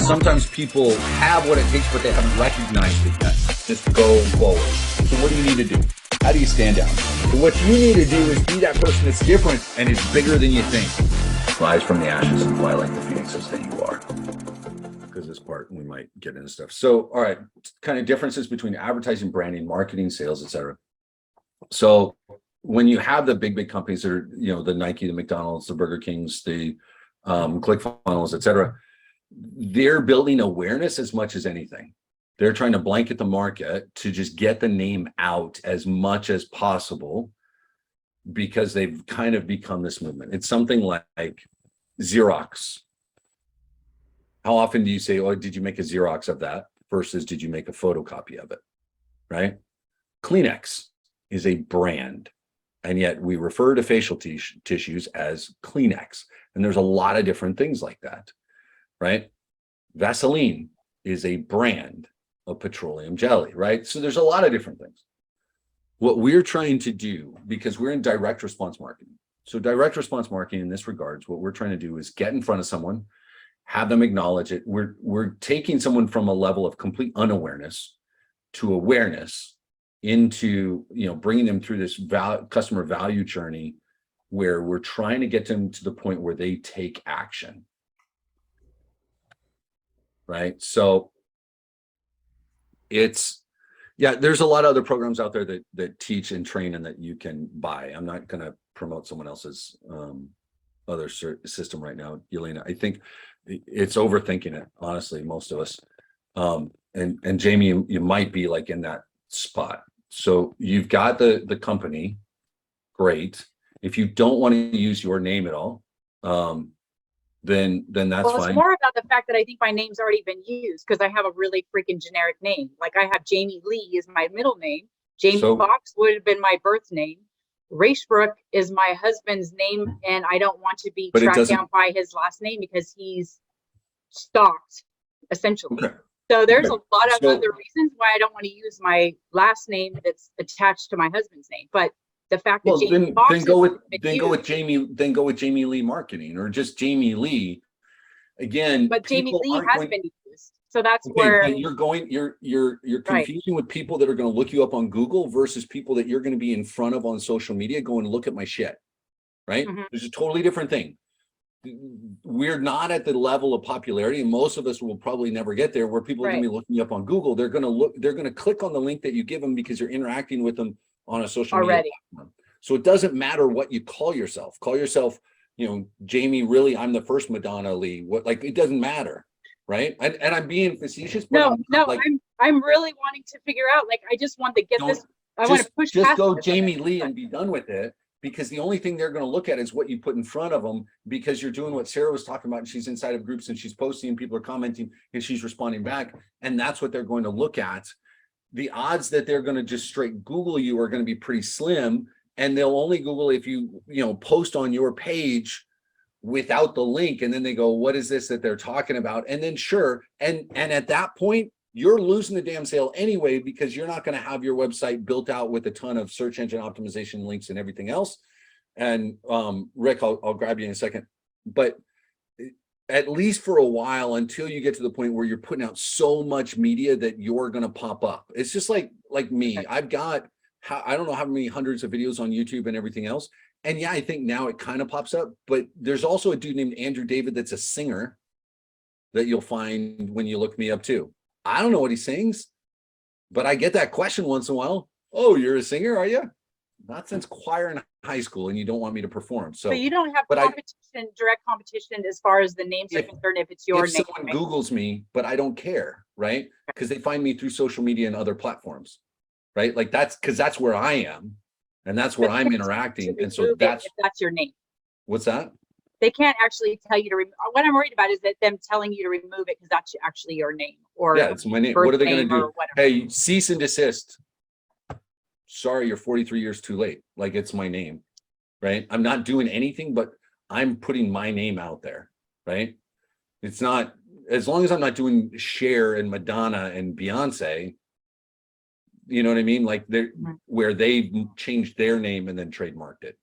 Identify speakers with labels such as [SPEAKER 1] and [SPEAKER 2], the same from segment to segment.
[SPEAKER 1] sometimes people have what it takes, but they haven't recognized it yet. Just go forward. So what do you need to do? How do you stand out? So what you need to do is be that person that's different and is bigger than you think. Rise from the ashes and fly like the phoenixes that you are. Because this part, we might get into stuff. So, all right, kind of differences between advertising, branding, marketing, sales, etc. So when you have the big companies that are, the Nike, the McDonald's, the Burger Kings, the ClickFunnels, etc., they're building awareness as much as anything. They're trying to blanket the market to just get the name out as much as possible because they've kind of become this movement. It's something like Xerox. How often do you say, oh, did you make a Xerox of that versus did you make a photocopy of it, right? Kleenex is a brand, and yet we refer to facial tissues as Kleenex. And there's a lot of different things like that, right? Vaseline is a brand of petroleum jelly, right? So there's a lot of different things. What we're trying to do, because we're in direct response marketing. So direct response marketing in this regards, what we're trying to do is get in front of someone, have them acknowledge it. We're taking someone from a level of complete unawareness to awareness into, bringing them through this customer value journey where we're trying to get them to the point where they take action. Right. So there's a lot of other programs out there that teach and train and that you can buy. I'm not going to promote someone else's other system right now, Yelena. I think it's overthinking it, honestly, most of us. And Jamie, you might be like in that spot. So you've got the company, great. If you don't want to use your name at all, then that's fine.
[SPEAKER 2] It's more about the fact that I think my name's already been used because I have a really freaking generic name. Like I have Jamie Lee is my middle name. Jamie Foxx would have been my birth name. Racebrook is my husband's name, and I don't want to be tracked down by his last name because he's stalked, essentially. Okay. So there's a lot of other reasons why I don't want to use my last name that's attached to my husband's name. But the fact that Jamie Foxx
[SPEAKER 1] then go with Jamie Lee Marketing or just Jamie Lee. Again,
[SPEAKER 2] but Jamie Lee has been used. So that's where
[SPEAKER 1] you're confusing with people that are going to look you up on Google versus people that you're going to be in front of on social media going, look at my shit, right? Mm-hmm. There's a totally different thing. We're not at the level of popularity, and most of us will probably never get there, where people are going to be looking you up on Google. They're going to click on the link that you give them because you're interacting with them on a social media platform. So it doesn't matter what you call yourself. Call yourself, Jamie, really, I'm the first Madonna Lee. It doesn't matter. Right. And I'm being facetious.
[SPEAKER 2] But I'm really wanting to figure out, I just want to get this. I want to push
[SPEAKER 1] just go Jamie Lee and be done with it, because the only thing they're going to look at is what you put in front of them, because you're doing what Sarah was talking about. And she's inside of groups and she's posting and people are commenting and she's responding back. And that's what they're going to look at. The odds that they're going to just straight Google you are going to be pretty slim. And they'll only Google if you post on your page without the link, and then they go, what is this that they're talking about? And then and at that point you're losing the damn sale anyway, because you're not going to have your website built out with a ton of search engine optimization links and everything else. And Rick, I'll grab you in a second, but at least for a while, until you get to the point where you're putting out so much media that you're going to pop up. It's just like me. I've got I don't know how many hundreds of videos on YouTube and everything else. And yeah, I think now it kind of pops up, but there's also a dude named Andrew David that's a singer that you'll find when you look me up too. I don't know what he sings, but I get that question once in a while. Oh, you're a singer, are you? Not since choir in high school, and you don't want me to perform. So
[SPEAKER 2] you don't have direct competition as far as the names are concerned if it's your name.
[SPEAKER 1] Someone Googles me, but I don't care, right? Because they find me through social media and other platforms, right? That's where I am. And that's where I'm interacting. And so that's
[SPEAKER 2] your name.
[SPEAKER 1] What's that?
[SPEAKER 2] They can't actually tell you to remove. What I'm worried about is that them telling you to remove it because that's actually your name. Or
[SPEAKER 1] it's my name. What are they going to do? Hey, cease and desist. Sorry, you're 43 years too late. It's my name, right? I'm not doing anything, but I'm putting my name out there, right? It's not, as long as I'm not doing Cher and Madonna and Beyonce, you know what I mean? Where they changed their name and then trademarked it.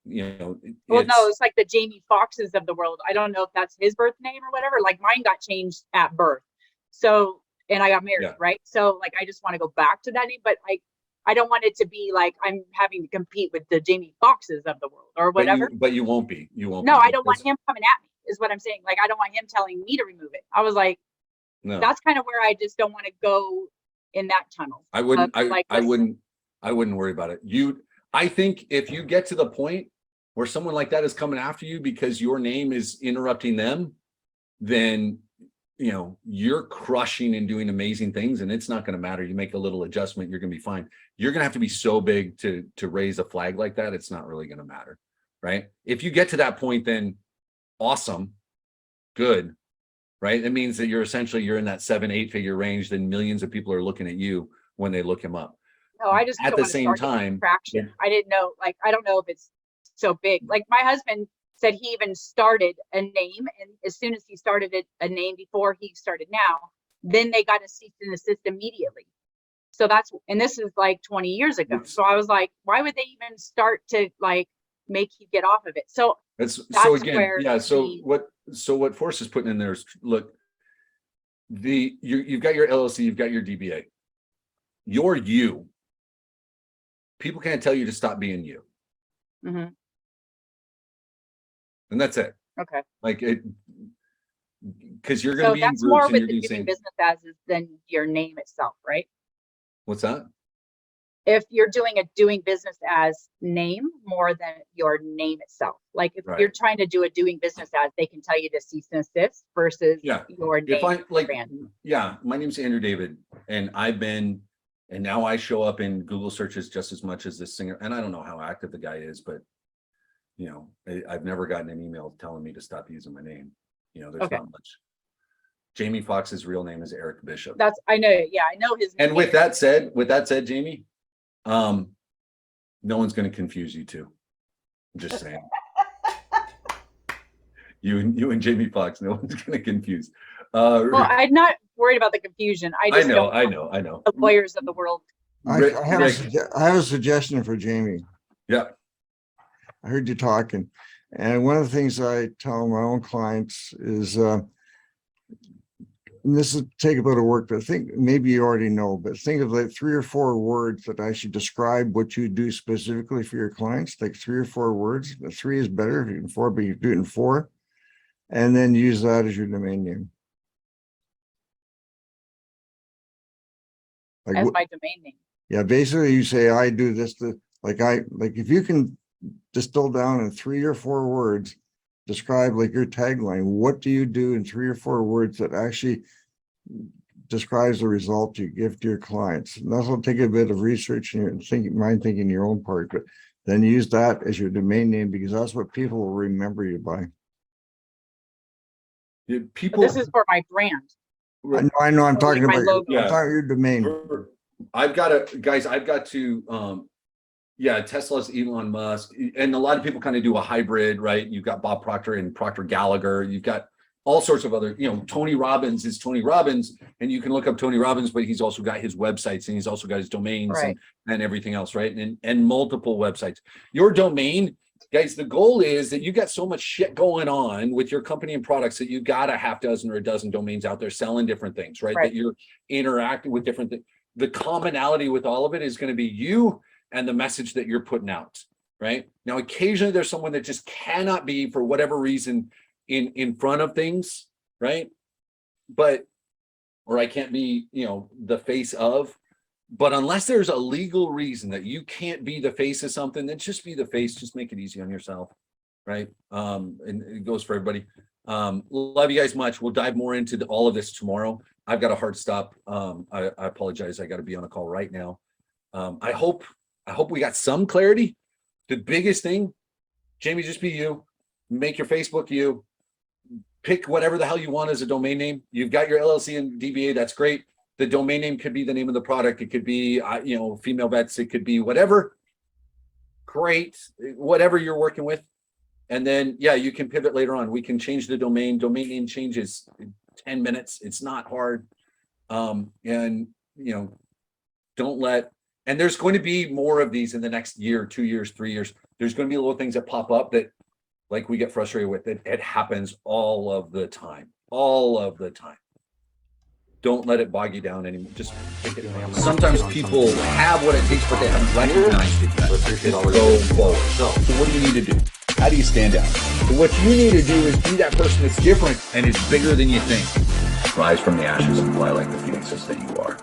[SPEAKER 2] Well, no, it's like the Jamie Foxxes of the world. I don't know if that's his birth name or whatever. Like mine got changed at birth. So, and I got married, right? So like, I just want to go back to that name, but I don't want it to be like I'm having to compete with the Jamie Foxxes of the world or whatever.
[SPEAKER 1] But you won't be. You won't.
[SPEAKER 2] No, I don't want him coming at me, is what I'm saying. Like, I don't want him telling me to remove it. I was like, no. That's kind of where I just don't want to go in that tunnel.
[SPEAKER 1] I wouldn't. I wouldn't worry about it. I think if you get to the point where someone like that is coming after you because your name is interrupting them, then you're crushing and doing amazing things, and it's not going to matter. You make a little adjustment, you're going to be fine. You're going to have to be so big to raise a flag like that. It's not really going to matter, right? If you get to that point, then awesome, good, right? It means that you're in that 7-8 figure range. Then millions of people are looking at you when they look him up.
[SPEAKER 2] No, I just
[SPEAKER 1] at the same time,
[SPEAKER 2] traction. I didn't know. Like, I don't know if it's so big. Like my husband said he even started a name, and as soon as he started a name before he started now, then they got a cease and desist immediately. So and this is like 20 years ago. So I was like, why would they even start to like make you get off of it? So
[SPEAKER 1] what Forrest is putting in there is, look, you've got your LLC, you've got your DBA, you're you. People can't tell you to stop being you.
[SPEAKER 2] Mm-hmm.
[SPEAKER 1] And that's it.
[SPEAKER 2] Okay.
[SPEAKER 1] Like it, because you're going to be in groups. So
[SPEAKER 2] that's more with the doing business as than your name itself, right?
[SPEAKER 1] What's that?
[SPEAKER 2] If you're doing business as name more than your name itself. Like if you're trying to do a doing business as, they can tell you to cease and desist versus your name. Brand.
[SPEAKER 1] Yeah, my name's Andrew David, and and now I show up in Google searches just as much as this singer. And I don't know how active the guy is, but I've never gotten an email telling me to stop using my name. There's not much. Jamie Foxx's real name is Eric Bishop.
[SPEAKER 2] I know. Yeah, I know his name.
[SPEAKER 1] And with that said, Jamie, no one's going to confuse you two. I'm just saying. you and Jamie Foxx, no one's going to confuse.
[SPEAKER 2] Well, I'm not worried about the confusion. I know.
[SPEAKER 1] The
[SPEAKER 2] lawyers of the world.
[SPEAKER 3] I have a suggestion for Jamie.
[SPEAKER 1] Yeah.
[SPEAKER 3] I heard you talking, and one of the things I tell my own clients is, and this will take a bit of work, but I think maybe you already know, but think of like 3 or 4 words that actually describe what you do specifically for your clients, like 3 or 4 words. 3 is better if you can 4, but you do it in 4, and then use that as your domain name.
[SPEAKER 2] Like, as my domain name.
[SPEAKER 3] Yeah, basically you say, I do this, like if you can distill down in 3 or 4 words, describe like your tagline, what do you do in 3 or 4 words that actually describes the result you give to your clients. And that'll take a bit of research and thinking your own part, but then use that as your domain name, because that's what people will remember you by.
[SPEAKER 2] This is for my brand.
[SPEAKER 3] I know I'm talking about your domain.
[SPEAKER 1] I've got to Tesla's Elon Musk, and a lot of people kind of do a hybrid, right? You've got Bob Proctor and Proctor Gallagher. You've got all sorts of other, Tony Robbins is Tony Robbins, and you can look up Tony Robbins, but he's also got his websites and he's also got his domains and everything else, right? And multiple websites. Your domain, guys, the goal is that you got so much shit going on with your company and products that you got a half dozen or a dozen domains out there selling different things, right? That you're interacting with different things. The commonality with all of it is going to be you and the message that you're putting out, right? Now, occasionally there's someone that just cannot be, for whatever reason, in front of things, right? Or I can't be, the face of, but unless there's a legal reason that you can't be the face of something, then just be the face, just make it easy on yourself, right? And it goes for everybody. Love you guys much. We'll dive more into all of this tomorrow. I've got a hard stop. I apologize. I got to be on a call right now. I hope we got some clarity. The biggest thing, Jamie, just be you. Make your Facebook you. Pick whatever the hell you want as a domain name. You've got your LLC and DBA. That's great. The domain name could be the name of the product. It could be, Female Vets. It could be whatever. Great. Whatever you're working with. And then, you can pivot later on. We can change the domain. Domain name changes in 10 minutes. It's not hard. Don't let, and there's going to be more of these in the next year, 2 years, 3 years. There's going to be little things that pop up that, like, we get frustrated with. It happens all of the time. All of the time. Don't let it bog you down anymore. Just pick it. Sometimes people have what it takes, but they haven't recognized it yet. Just go forward. So what do you need to do? How do you stand out? So what you need to do is be that person that's different and is bigger than you think. Rise from the ashes and fly like the phoenixes that you are.